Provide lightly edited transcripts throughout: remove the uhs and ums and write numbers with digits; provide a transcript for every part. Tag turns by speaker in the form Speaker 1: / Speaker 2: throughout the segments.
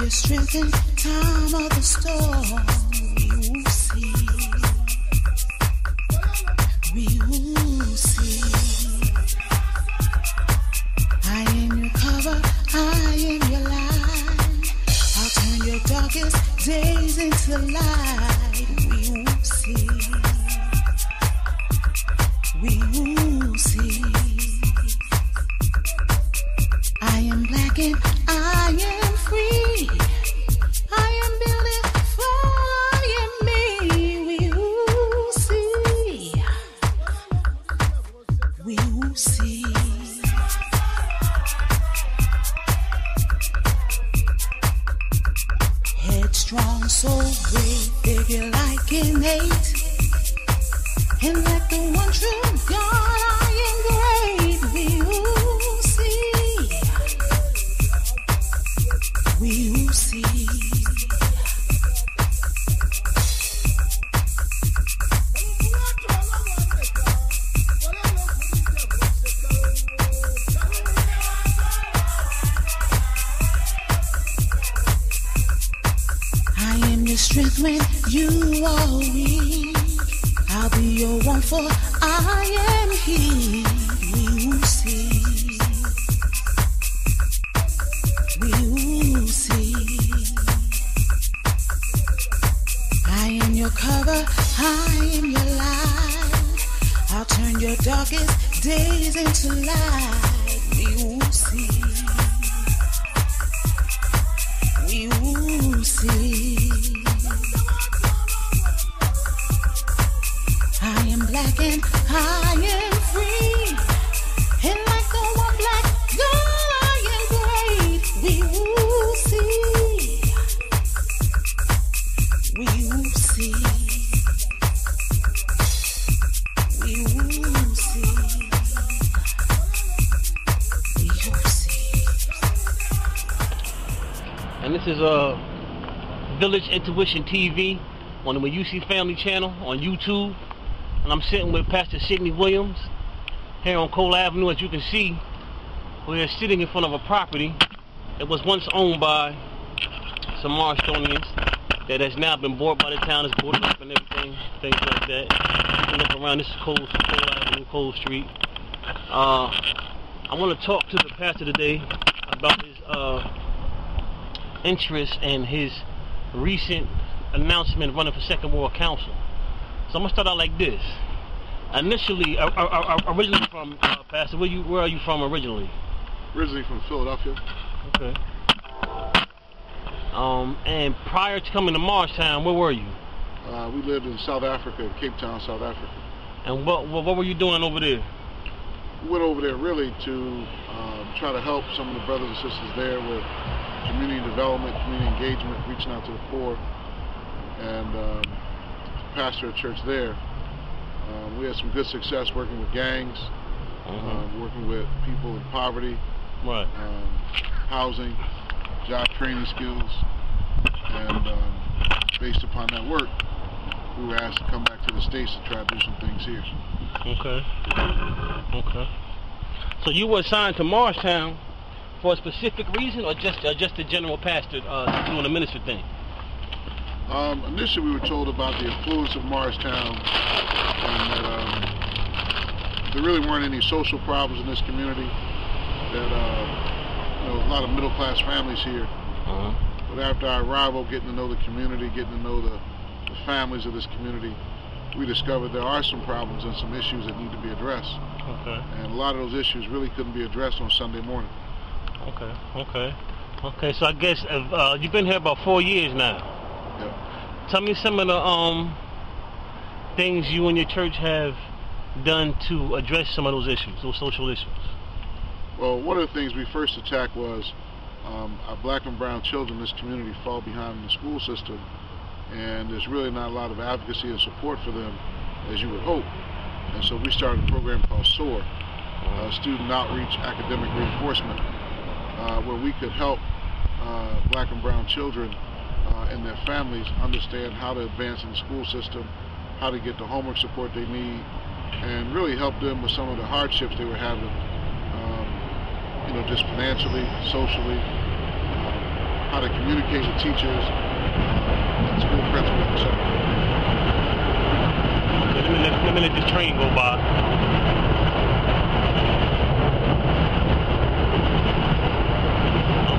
Speaker 1: your strength in time of the storm. We will see. We will see. I am your cover, I am your light. I'll turn your darkest days into light. We will see. We will see. I am black and I am free. I am beautiful, I am me. We will see. We will see. Headstrong, so great, figure like innate. And like the one true God, I am great. We will see. We will see. I am your strength when you are weak. I'll be your one for I am he. We will see. We will see. I am your cover, I am your light. I'll turn your darkest days into light. We will see. We will see. I am black and I am free. And like the one black girl, I am great. We will see. We will see. We will see. We will see.
Speaker 2: And this is Village Intuition TV on the UC Family Channel on YouTube. And I'm sitting with Pastor Sidney Williams here on Cole Avenue. As you can see, we're sitting in front of a property that was once owned by some Marstonians that has now been bought by the town. It's boarded up and everything, things like that. You can look around. This is Cole Avenue, Cole Street. I want to talk to the pastor today about his interest and his recent announcement running for Second Ward Council. So I'm gonna start out like this. Initially, originally from Pastor, where are you from originally?
Speaker 3: Originally from Philadelphia.
Speaker 2: Okay. And prior to coming to Marshtown, where were you?
Speaker 3: We lived in South Africa, Cape Town, South Africa.
Speaker 2: And what were you doing over there?
Speaker 3: We went over there really to try to help some of the brothers and sisters there with community development, community engagement, reaching out to the poor, and pastor a church there. We had some good success working with gangs, working with people in poverty,
Speaker 2: right.
Speaker 3: Housing, job training skills, and based upon that work, we were asked to come back to the States to try to do some things here.
Speaker 2: Okay. Okay. So you were assigned to Marshtown for a specific reason, or just a general pastor doing the ministry thing?
Speaker 3: Initially, we were told about the influence of Marshtown, and that there really weren't any social problems in this community. That a lot of middle-class families here. But after our arrival, getting to know the community, getting to know the families of this community, we discovered there are some problems and some issues that need to be addressed.
Speaker 2: Okay.
Speaker 3: And a lot of those issues really couldn't be addressed on Sunday morning.
Speaker 2: Okay. So I guess you've been here about 4 years now.
Speaker 3: Yeah.
Speaker 2: Tell me some of the things you and your church have done to address some of those issues, those social issues.
Speaker 3: Well, one of the things we first attacked was our black and brown children in this community fall behind in the school system, and there's really not a lot of advocacy and support for them as you would hope. And so we started a program called SOAR, Student Outreach Academic Reinforcement, where we could help black and brown children and their families understand how to advance in the school system, how to get the homework support they need, and really help them with some of the hardships they were having, just financially, socially, how to communicate with teachers, and school principals, etc.
Speaker 2: Let me let this train go by.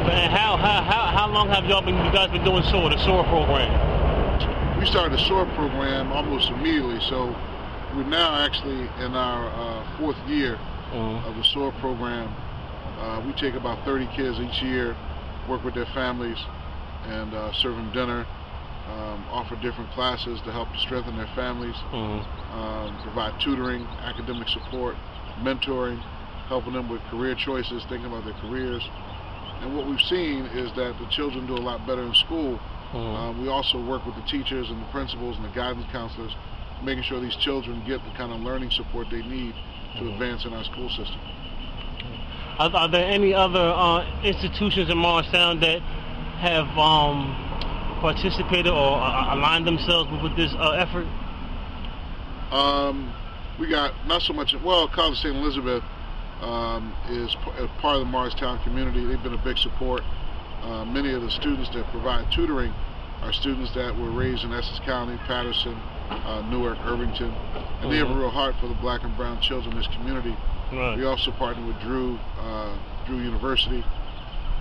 Speaker 2: Okay, how long have you guys been doing SOAR, the SOAR program?
Speaker 3: We started the SOAR program almost immediately, so we're now actually in our 4th year of the SOAR program. We take about 30 kids each year, work with their families, and serve them dinner, offer different classes to help to strengthen their families, provide tutoring, academic support, mentoring, helping them with career choices, thinking about their careers. And what we've seen is that the children do a lot better in school. We also work with the teachers and the principals and the guidance counselors, making sure these children get the kind of learning support they need to advance in our school system.
Speaker 2: Are there any other institutions in Morristown that have participated or aligned themselves with this effort?
Speaker 3: We got not so much, well, College St. Elizabeth is part of the Morristown community. They've been a big support. Many of the students that provide tutoring are students that were raised in Essex County, Patterson, Newark, Irvington, and they have a real heart for the black and brown children in this community. Right. We also partner with Drew University,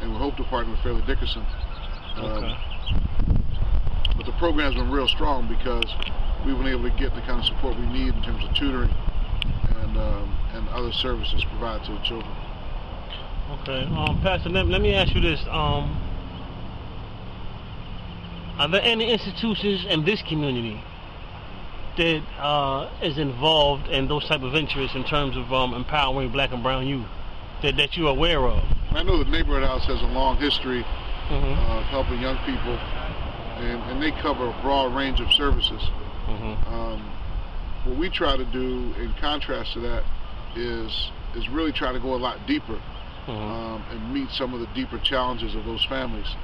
Speaker 3: and we hope to partner with Fairleigh Dickinson. But the program's been real strong because we've been able to get the kind of support we need in terms of tutoring and other services provided to the children.
Speaker 2: Okay, Pastor, let me ask you this. Are there any institutions in this community that is involved in those type of interests in terms of empowering black and brown youth that you're aware of?
Speaker 3: I know the Neighborhood House has a long history of helping young people, and they cover a broad range of services. What we try to do, in contrast to that, is really try to go a lot deeper and meet some of the deeper challenges of those families.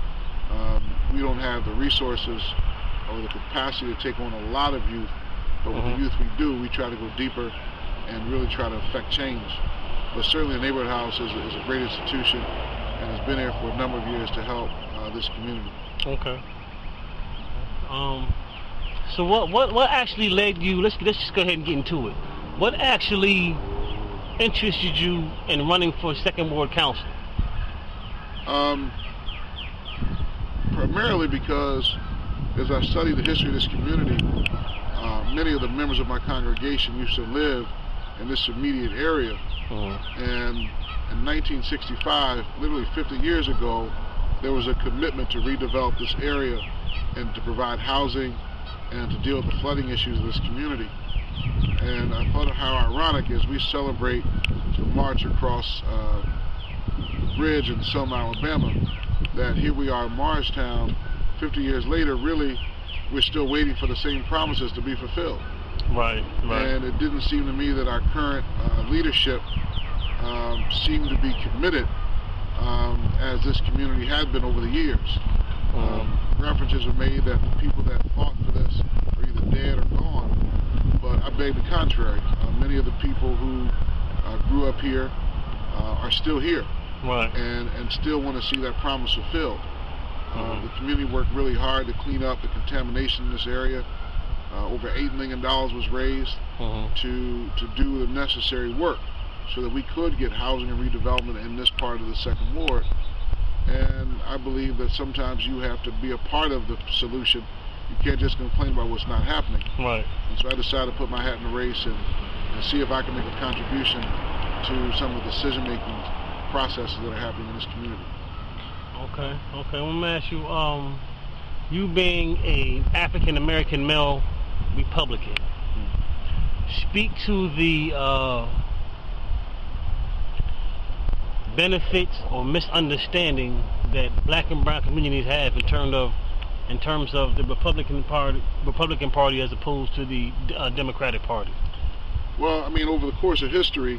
Speaker 3: We don't have the resources or the capacity to take on a lot of youth, but with the youth we do, we try to go deeper and really try to affect change. But certainly the Neighborhood House is a great institution and has been there for a number of years to help this community.
Speaker 2: Okay. So what actually led you, let's just go ahead and get into it. What actually interested you in running for Second Ward Council?
Speaker 3: Primarily because as I studied the history of this community, many of the members of my congregation used to live in this immediate area. And in 1965, literally 50 years ago, there was a commitment to redevelop this area and to provide housing and to deal with the flooding issues of this community. And I thought of how ironic as we celebrate the march across the bridge in Selma, Alabama, that here we are in Morristown, 50 years later, really, we're still waiting for the same promises to be fulfilled.
Speaker 2: Right.
Speaker 3: And it didn't seem to me that our current leadership seemed to be committed as this community had been over the years. References are made that the people that fought for this are either dead or gone, but I beg the contrary. Many of the people who grew up here are still here.
Speaker 2: Right.
Speaker 3: And still want to see that promise fulfilled. The community worked really hard to clean up the contamination in this area. Over $8 million was raised to do the necessary work so that we could get housing and redevelopment in this part of the Second Ward. And I believe that sometimes you have to be a part of the solution. You can't just complain about what's not happening.
Speaker 2: Right. And
Speaker 3: so I decided to put my hat in the race and see if I can make a contribution to some of the decision-making processes that are happening in this community.
Speaker 2: Okay. Let me ask you, you being a African American male Republican, speak to the benefits or misunderstanding that black and brown communities have in terms of the Republican Party as opposed to the Democratic Party.
Speaker 3: Well, I mean, over the course of history,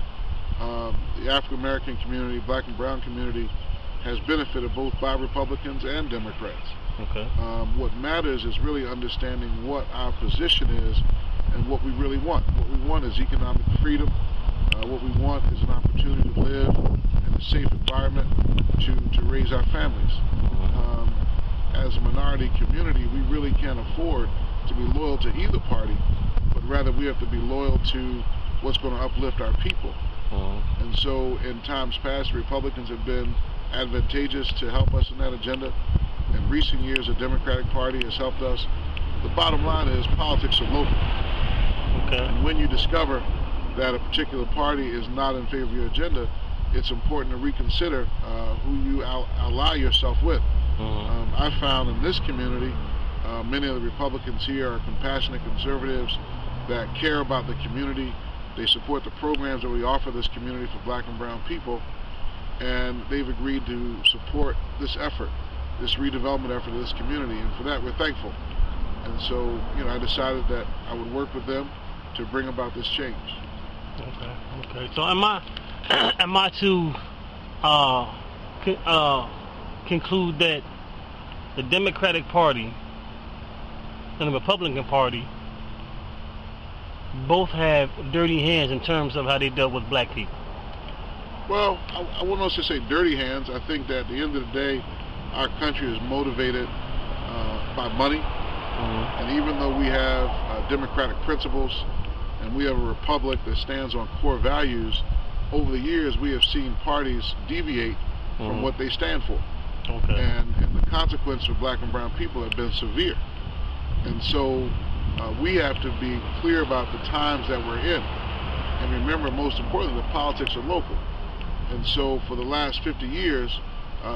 Speaker 3: the African American community, black and brown community, has benefited both by Republicans and Democrats.
Speaker 2: Okay.
Speaker 3: What matters is really understanding what our position is and what we really want. What we want is economic freedom. What we want is an opportunity to live in a safe environment to raise our families. as a minority community, we really can't afford to be loyal to either party, but rather we have to be loyal to what's going to uplift our people. And so in times past, Republicans have been advantageous to help us in that agenda. In recent years, the Democratic Party has helped us. The bottom line is politics are local.
Speaker 2: Okay.
Speaker 3: And when you discover that a particular party is not in favor of your agenda, it's important to reconsider who you ally yourself with. I found in this community, many of the Republicans here are compassionate conservatives that care about the community. They support the programs that we offer this community for black and brown people, and they've agreed to support this effort, this redevelopment effort of this community, and for that we're thankful. And so, I decided that I would work with them to bring about this change.
Speaker 2: Okay. So am I to conclude that the Democratic Party and the Republican Party both have dirty hands in terms of how they dealt with black people?
Speaker 3: Well, I wouldn't also say dirty hands. I think that at the end of the day, our country is motivated by money. And even though we have democratic principles and we have a republic that stands on core values, over the years we have seen parties deviate from what they stand for.
Speaker 2: Okay.
Speaker 3: And the consequence for black and brown people have been severe. And so we have to be clear about the times that we're in. And remember, most importantly, the politics are local. And so for the last 50 years,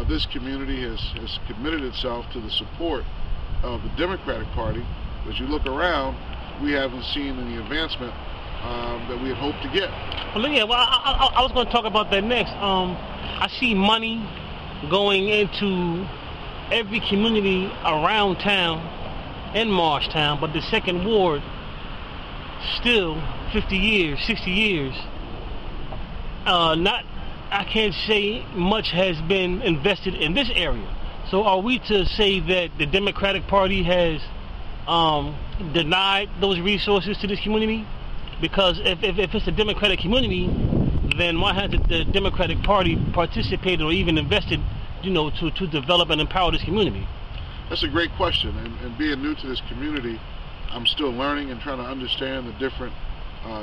Speaker 3: this community has committed itself to the support of the Democratic Party. As you look around, we haven't seen any advancement that we had hoped to get.
Speaker 2: Well, yeah, I was going to talk about that next. I see money going into every community around town in Marshtown, but the second ward, still 50 years, 60 years, I can't say much has been invested in this area. So are we to say that the Democratic Party has denied those resources to this community? Because if it's a Democratic community, then why hasn't the Democratic Party participated or even invested, to develop and empower this community?
Speaker 3: That's a great question. And being new to this community, I'm still learning and trying to understand the different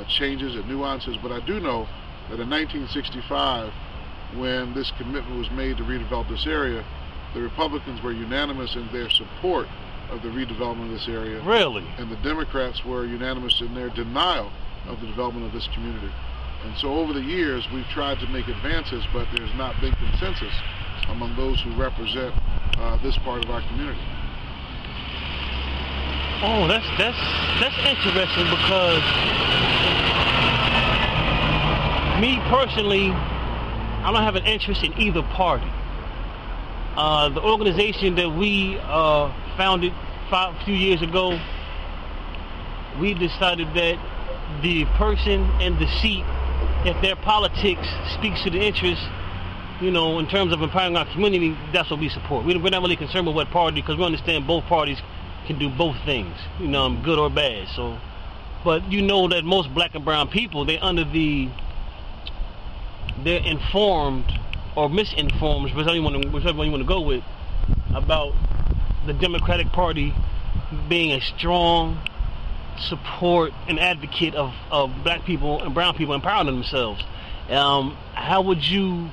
Speaker 3: changes and nuances. But I do know that in 1965, when this commitment was made to redevelop this area, the Republicans were unanimous in their support of the redevelopment of this area.
Speaker 2: Really?
Speaker 3: And the Democrats were unanimous in their denial of the development of this community. And so over the years, we've tried to make advances, but there's not been consensus among those who represent this part of our community.
Speaker 2: Oh, that's interesting, because me personally, I don't have an interest in either party. The organization that we founded a few years ago, we decided that the person in the seat, if their politics speaks to the interests, in terms of empowering our community, that's what we support. We're not really concerned with what party, because we understand both parties can do both things, good or bad. So, but that most black and brown people, they're informed or misinformed, whichever one you want to go with, about the Democratic Party being a strong support and advocate of black people and brown people empowering themselves. How would you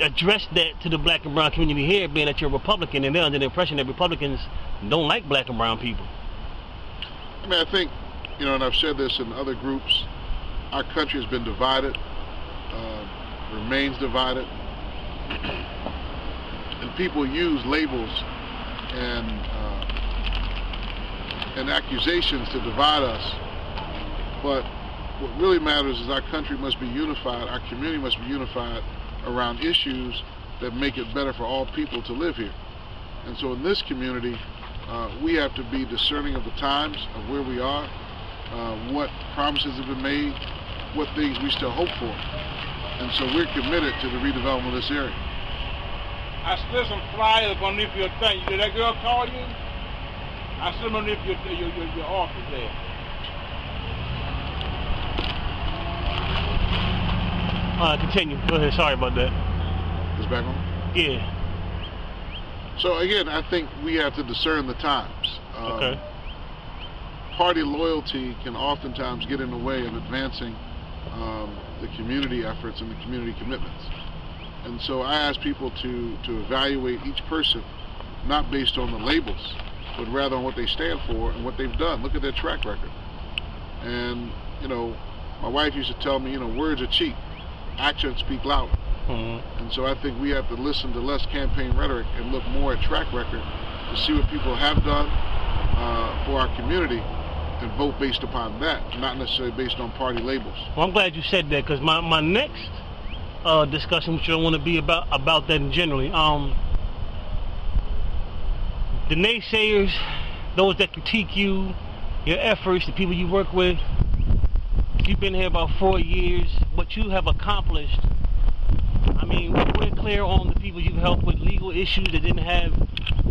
Speaker 2: address that to the black and brown community here, being that you're a Republican and they're under the impression that Republicans don't like black and brown people?
Speaker 3: I think, and I've said this in other groups, our country has been divided, remains divided, and people use labels and accusations to divide us. But what really matters is our country must be unified, our community must be unified around issues that make it better for all people to live here. And so in this community, we have to be discerning of the times, of where we are, what promises have been made, what things we still hope for. And so we're committed to the redevelopment of this area.
Speaker 4: I slid some flyers underneath your thing. Did that girl call you? I slid them underneath your office there.
Speaker 2: Continue. Go ahead. Sorry about that.
Speaker 3: Is back on?
Speaker 2: Yeah.
Speaker 3: So again, I think we have to discern the times.
Speaker 2: Okay.
Speaker 3: Party loyalty can oftentimes get in the way of advancing the community efforts and the community commitments. And so I ask people to evaluate each person, not based on the labels, but rather on what they stand for and what they've done. Look at their track record. And, you know, my wife used to tell me, you know, words are cheap, actions speak louder. And so I think we have to listen to less campaign rhetoric and look more at track record to see what people have done for our community and vote based upon that, not necessarily based on party labels.
Speaker 2: Well, I'm glad you said that, because my next discussion, which I want to be about that generally, the naysayers, those that critique you, your efforts, the people you work with. You've been here about 4 years. What you have accomplished, I mean, we're clear on the people you've helped with legal issues that didn't have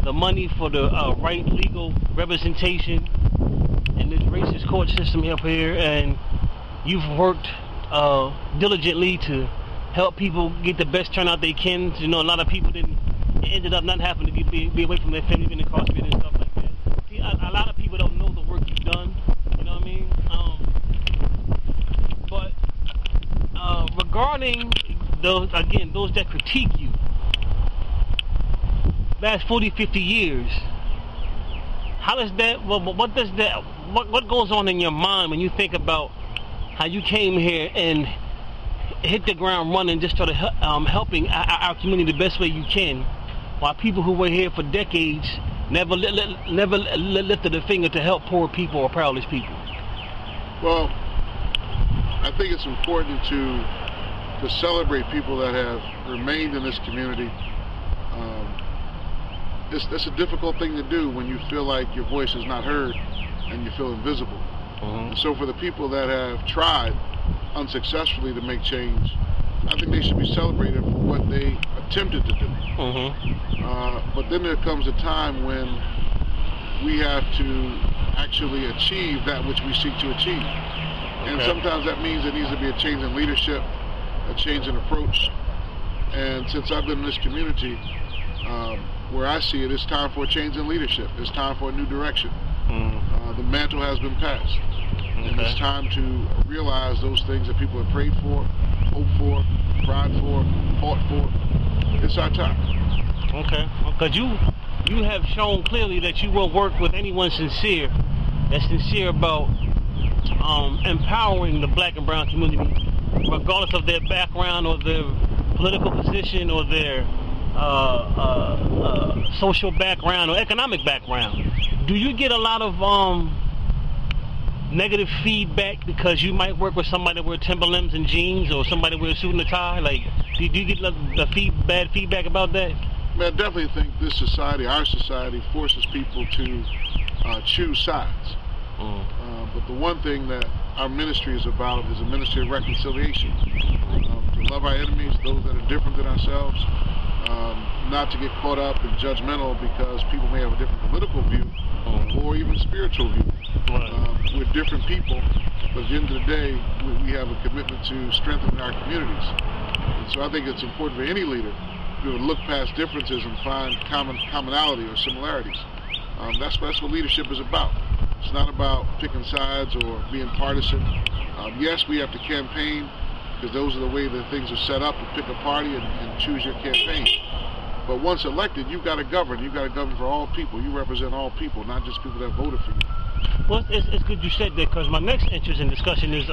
Speaker 2: the money for the right legal representation in this racist court system up here, and you've worked diligently to help people get the best turnout they can. You know, a lot of people ended up not having to be away from their family, being incarcerated and stuff like that. See, a lot of people don't know the work you've done. You know what I mean? Regarding those that critique you, last 40, 50 years, how does that, what goes on in your mind when you think about how you came here and hit the ground running, just started helping our community the best way you can, while people who were here for decades never lifted a finger to help poor people or powerless people? Well,
Speaker 3: I think it's important to celebrate people that have remained in this community. That's a difficult thing to do when you feel like your voice is not heard and you feel invisible. And so for the people that have tried unsuccessfully to make change, I think they should be celebrated for what they attempted to do. But then there comes a time when we have to actually achieve that which we seek to achieve. And sometimes that means there needs to be a change in leadership, a change in approach. And since I've been in this community, where I see it, it's time for a change in leadership. It's time for a new direction. The mantle has been passed. And it's time to realize those things that people have prayed for, hoped for, cried for, fought for. It's our time.
Speaker 2: Okay. Because you have shown clearly that you will work with anyone that's sincere about empowering the black and brown community, regardless of their background or their political position or their social background or economic background. Do you get a lot of negative feedback because you might work with somebody that wear Timberlands and jeans, or somebody wear a suit and a tie? Like, do you get bad feedback about that?
Speaker 3: I definitely think this society, our society, forces people to choose sides. But the one thing that our ministry is about is a ministry of reconciliation. To love our enemies, those that are different than ourselves, not to get caught up and judgmental because people may have a different political view or even spiritual view. We're different people, but at the end of the day, we have a commitment to strengthening our communities. And so I think it's important for any leader to look past differences and find commonality or similarities. That's what leadership is about. It's not about picking sides or being partisan. Yes, we have to campaign because those are the way that things are set up, to pick a party and choose your campaign. But once elected, you've got to govern. You've got to govern for all people. You represent all people, not just people that voted for you.
Speaker 2: Well, it's good you said that, because my next interest in discussion is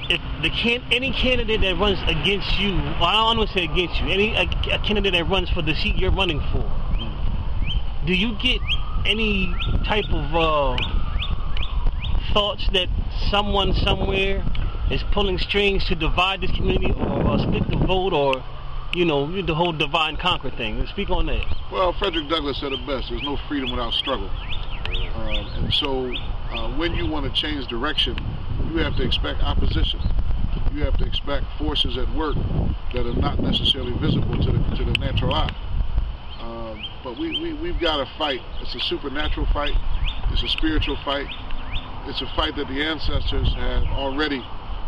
Speaker 2: if any candidate that runs against you, well, I don't want to say against you, a candidate that runs for the seat you're running for, do you get any type of thoughts that someone somewhere is pulling strings to divide this community or split the vote, or, you know, the whole divide and conquer thing? Speak on that.
Speaker 3: Well, Frederick Douglass said it best: there's no freedom without struggle. And so when you want to change direction, you have to expect opposition. You have to expect forces at work that are not necessarily visible to the natural eye. But we've got to fight. It's a supernatural fight. It's a spiritual fight. It's a fight that the ancestors have already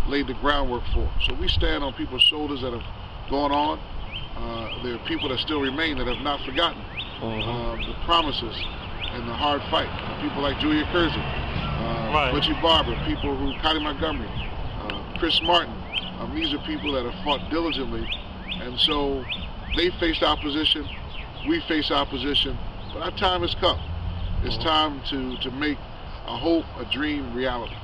Speaker 3: laid the groundwork for. So we stand on people's shoulders that have gone on, there are people that still remain that have not forgotten the promises and the hard fight. People like Julia Kersey, Butchie Barber, people who, Cotty Montgomery, Chris Martin. These are people that have fought diligently, and so they faced opposition, we face opposition, but our time has come. It's time to make a hope, a dream, reality.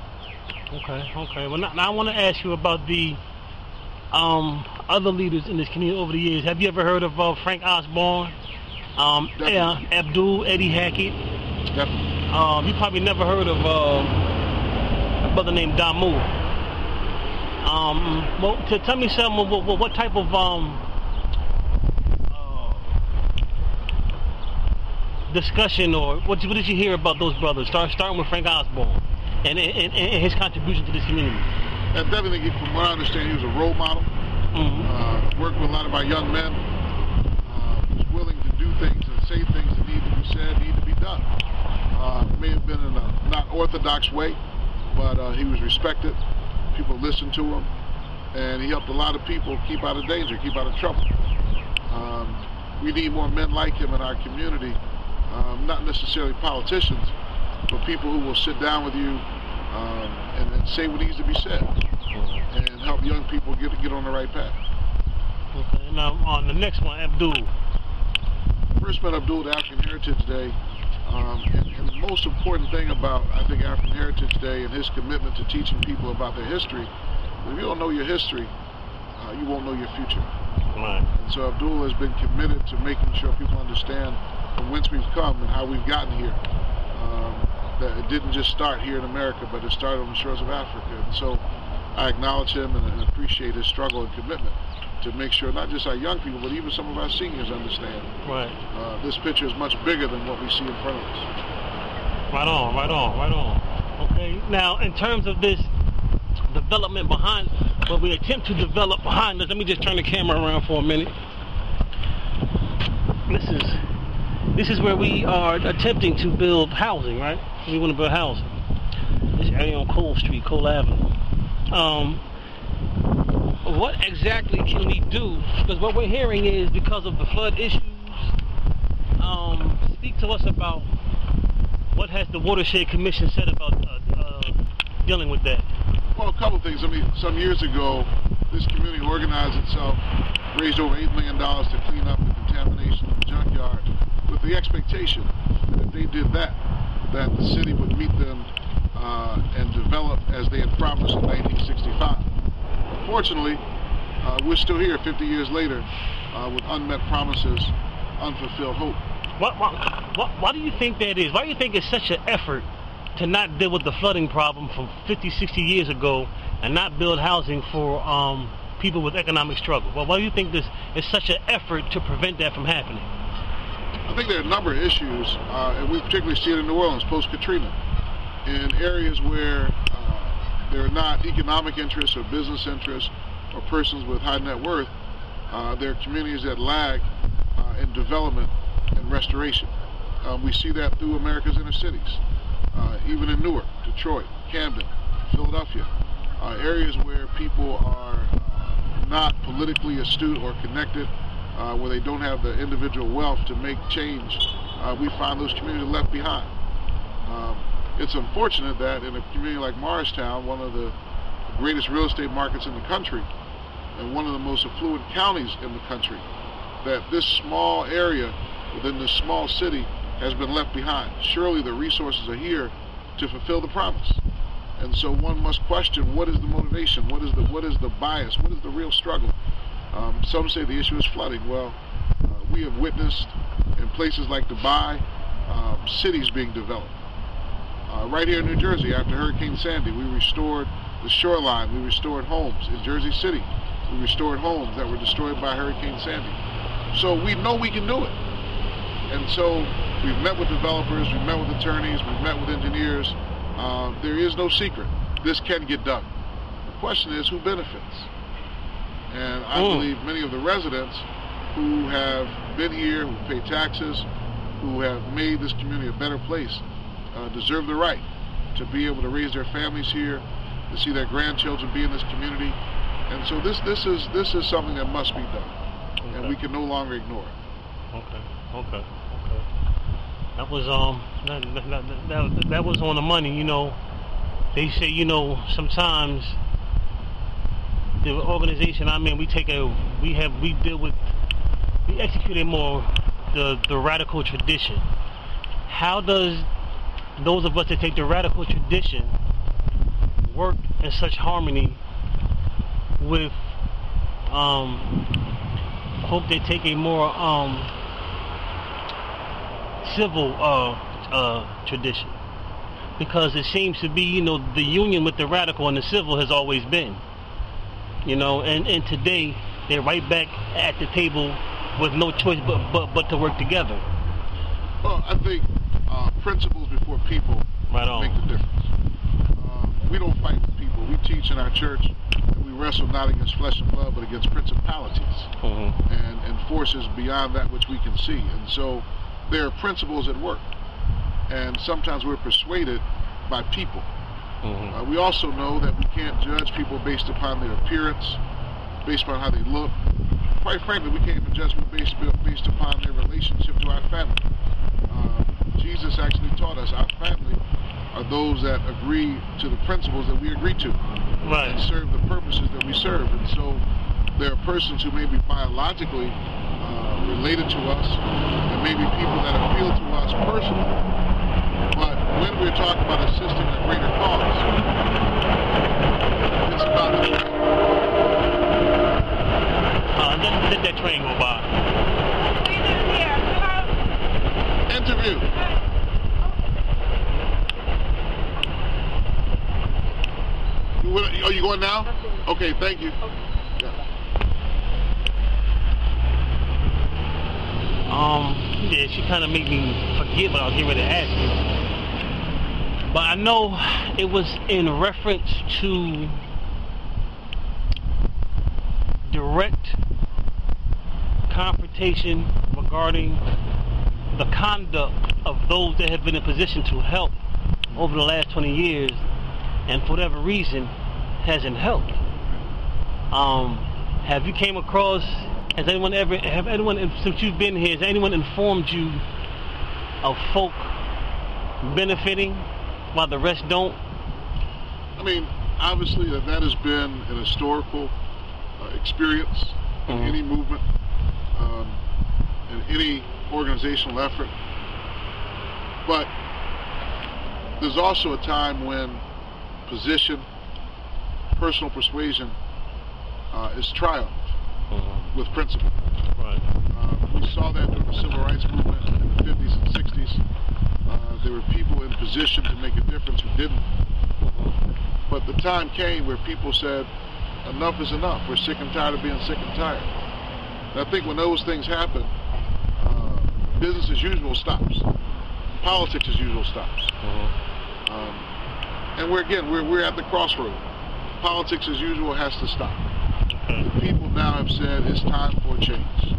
Speaker 2: Okay. Well, now I want to ask you about the other leaders in this community over the years. Have you ever heard of Frank Osborne, Abdul, Eddie Hackett?
Speaker 3: Definitely.
Speaker 2: You probably never heard of a brother named Damu. Well, tell me something. What type of discussion, or what did you hear about those brothers? Starting with Frank Osborne and his contribution to this community.
Speaker 3: I definitely think, from what I understand, he was a role model. Worked with a lot of our young men. Was willing to do things and say things that need to be said, need to be done. May have been in a not orthodox way, but he was respected. People listened to him, and he helped a lot of people keep out of danger, keep out of trouble. We need more men like him in our community. Not necessarily politicians, but people who will sit down with you and say what needs to be said, and help young people get on the right path.
Speaker 2: Okay. Now on the next one, Abdul.
Speaker 3: First met Abdul at African Heritage Day, and the most important thing about, I think, African Heritage Day and his commitment to teaching people about their history. If you don't know your history, you won't know your future.
Speaker 2: Right.
Speaker 3: And so Abdul has been committed to making sure people understand from whence we've come and how we've gotten here. That it didn't just start here in America, but it started on the shores of Africa. And so I acknowledge him and appreciate his struggle and commitment to make sure not just our young people, but even some of our seniors understand.
Speaker 2: Right.
Speaker 3: This picture is much bigger than what we see in front of us.
Speaker 2: Right on. Okay. Now, in terms of this development behind, what we attempt to develop behind us, let me just turn the camera around for a minute. This is where we are attempting to build housing, right? We want to build housing. This area on Cole Street, Cole Avenue. What exactly can we do? Because what we're hearing is because of the flood issues. Speak to us about what has the Watershed Commission said about dealing with that.
Speaker 3: Well, a couple of things. I mean, some years ago, this community organized itself, raised over $8 million to clean up the contamination of the junkyard, with the expectation that if they did that the city would meet them and develop as they had promised in 1965. Unfortunately, we're still here 50 years later with unmet promises, unfulfilled hope.
Speaker 2: Why do you think that is? Why do you think it's such an effort to not deal with the flooding problem from 50, 60 years ago and not build housing for people with economic struggle? Well, why do you think this is such an effort to prevent that from happening?
Speaker 3: I think there are a number of issues, and we particularly see it in New Orleans post-Katrina, in areas where there are not economic interests or business interests or persons with high net worth. There are communities that lag in development and restoration. We see that through America's inner cities, even in Newark, Detroit, Camden, Philadelphia, areas where people are not politically astute or connected, where they don't have the individual wealth to make change. We find those communities left behind. It's unfortunate that in a community like Morristown, one of the greatest real estate markets in the country, and one of the most affluent counties in the country, that this small area within this small city has been left behind. Surely the resources are here to fulfill the promise. And so one must question, what is the motivation? What is the bias? What is the real struggle? Some say the issue is flooding. Well, we have witnessed in places like Dubai, cities being developed. Right here in New Jersey, after Hurricane Sandy, we restored the shoreline, we restored homes. In Jersey City, we restored homes that were destroyed by Hurricane Sandy. So we know we can do it. And so we've met with developers, we've met with attorneys, we've met with engineers. There is no secret. This can get done. The question is, who benefits? And I believe many of the residents who have been here, who pay taxes, who have made this community a better place, deserve the right to be able to raise their families here, to see their grandchildren be in this community. And so this is something that must be done. and we can no longer ignore it.
Speaker 2: Okay. That was that was on the money. You know, they say, you know, sometimes the organization I'm in, we execute more the radical tradition. How does those of us that take the radical tradition work in such harmony with folk that take a more civil tradition? Because it seems to be, you know, the union with the radical and the civil has always been, you know, and today they're right back at the table with no choice but to work together.
Speaker 3: Well, I think principles before people make the difference. We don't fight with people. We teach in our church that we wrestle not against flesh and blood, but against principalities and forces beyond that which we can see. And so there are principles at work. And sometimes we're persuaded by people. We also know that we can't judge people based upon their appearance, based upon how they look. Quite frankly, we can't even judge people based upon their relationship to our family. Jesus actually taught us our family are those that agree to the principles that we agree to, and serve the purposes that we serve. And so there are persons who may be biologically related to us, and maybe people that appeal to us personally. But when we're talking about assisting a greater cause, it's about the train.
Speaker 2: Let that train go by.
Speaker 3: Interview. Are you going now? Okay, thank you.
Speaker 2: Yeah, she kind of made me forget what I was getting ready to ask you. But I know it was in reference to direct confrontation regarding the conduct of those that have been in position to help over the last 20 years, and for whatever reason hasn't helped. Have you came across, since you've been here, has anyone informed you of folk benefiting while the rest don't?
Speaker 3: I mean, obviously that has been an historical experience in any movement, in any organizational effort. But there's also a time when position, personal persuasion is triumphed with principle. We saw that during the civil rights movement in the 50s and 60s. There were people in position to make a difference who didn't. But the time came where people said, enough is enough. We're sick and tired of being sick and tired. And I think when those things happen, business as usual stops. Politics as usual stops. And we're at the crossroad. Politics as usual has to stop. People now have said it's time for a change.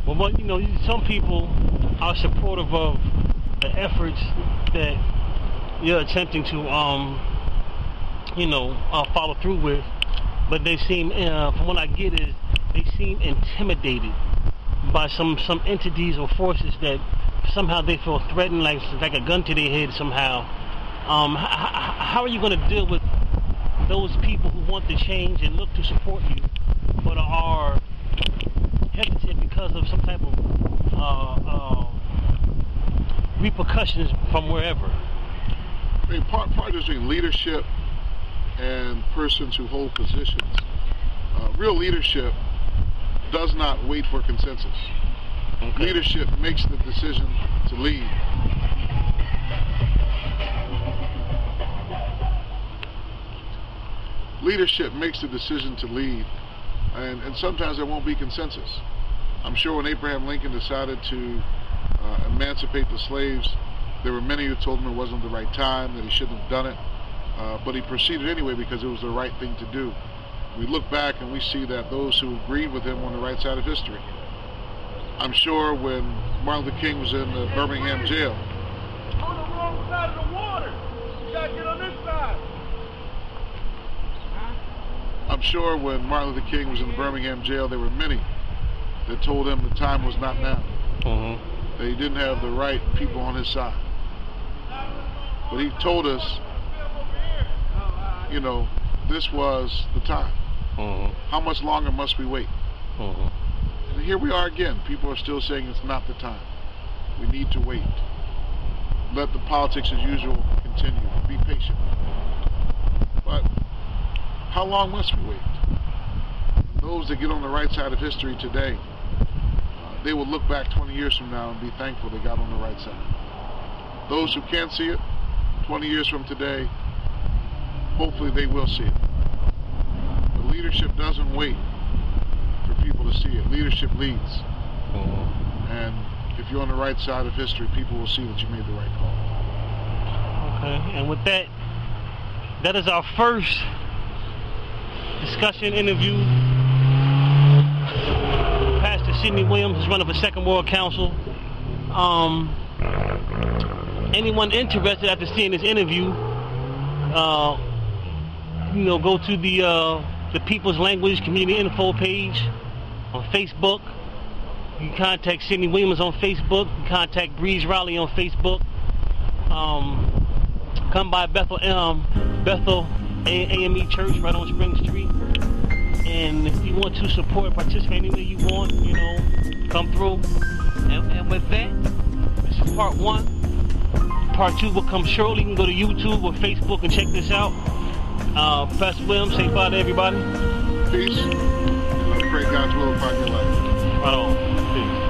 Speaker 2: Well, you know, some people are supportive of the efforts that you're attempting to, follow through with, but they seem, from what I get, is they seem intimidated by some entities or forces that somehow they feel threatened, like a gun to their head somehow. How are you going to deal with those people who want to change and look to support you, but are hesitant because of some type of repercussions from wherever?
Speaker 3: I mean, part between leadership and persons who hold positions. Real leadership does not wait for consensus. Leadership makes the decision to lead. Leadership makes the decision to lead, and sometimes there won't be consensus. I'm sure when Abraham Lincoln decided to emancipate the slaves, there were many who told him it wasn't the right time, that he shouldn't have done it, but he proceeded anyway because it was the right thing to do. We look back and we see that those who agreed with him were on the right side of history. I'm sure when Martin Luther King was in the Birmingham jail.
Speaker 4: On the wrong side of the water. You gotta get on this side.
Speaker 3: I'm sure when Martin Luther King was in the Birmingham jail, there were many that told him the time was not now. That he didn't have the right people on his side. But he told us, you know, this was the time. How much longer must we wait? And here we are again. People are still saying it's not the time. We need to wait. Let the politics as usual continue. Be patient. But how long must we wait? Those that get on the right side of history today, they will look back 20 years from now and be thankful they got on the right side. Those who can't see it, 20 years from today, hopefully they will see it. But leadership doesn't wait for people to see it. Leadership leads. And if you're on the right side of history, people will see that you made the right call.
Speaker 2: Okay, and with that, that is our first discussion interview. Pastor Sidney Williams is running for Second World Council. Anyone interested after seeing this interview, you know, go to the People's Language Community Info page on Facebook. You can contact Sidney Williams on Facebook. You can contact Breeze Riley on Facebook. Come by Bethel AME Church right on Spring Street. And if you want to support, participate any way you want, you know, come through. And with that, this is part 1. Part 2 will come shortly. You can go to YouTube or Facebook and check this out. Pastor Williams, say bye to everybody.
Speaker 3: Peace. And I pray God's will upon your life.
Speaker 2: Right on. Peace.